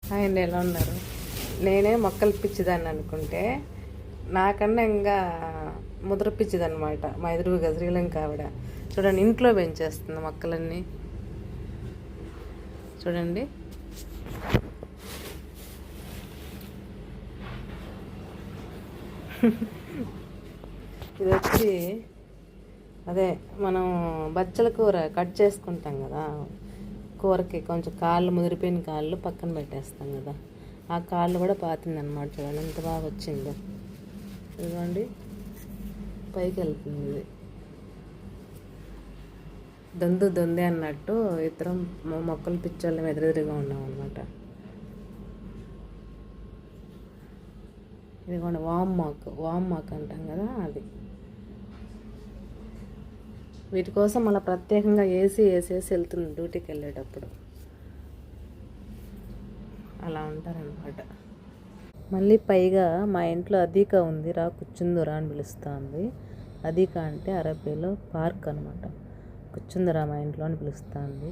Hi అండి, ఎలా ఉన్నారు? నేనే మొక్కలు పిచ్చిదాన్ని అనుకుంటే నాకన్నా ఇంకా ముద్ర పిచ్చిదనమాట మా ఎదురుగా శ్రీలంక ఆవిడ. చూడండి, ఇంట్లో పెంచేస్తుంది మొక్కలన్నీ. చూడండి, ఇది వచ్చి అదే మనం బచ్చల కూర కట్ చేసుకుంటాం కదా, కూరకి కొంచెం కాళ్ళు ముదిరిపోయిన కాళ్ళు పక్కన పెట్టేస్తాం కదా, ఆ కాళ్ళు కూడా పాతిందనమాట. చూడండి ఎంత బాగా వచ్చిందో. ఇదిగోండి, పైకి వెళ్తుంది ఇది. దొందే అన్నట్టు ఇద్దరం మొక్కలు పిచ్చోళ్ళం ఎదురెదురుగా ఉన్నాం అనమాట. ఇదిగోండి వామ్ మాక్ అంటాం కదా, అది. వీటి కోసం మళ్ళీ ప్రత్యేకంగా వేసేసి వెళ్తుంది డ్యూటీకి వెళ్ళేటప్పుడు. అలా ఉంటారనమాట. మళ్ళీ పైగా మా ఇంట్లో అదీక ఉంది, రా కూర్చుందురా అని పిలుస్తుంది. అదీక అంటే అరబీలో పార్క్ అనమాట. కూర్చుందురా మా ఇంట్లో అని పిలుస్తుంది.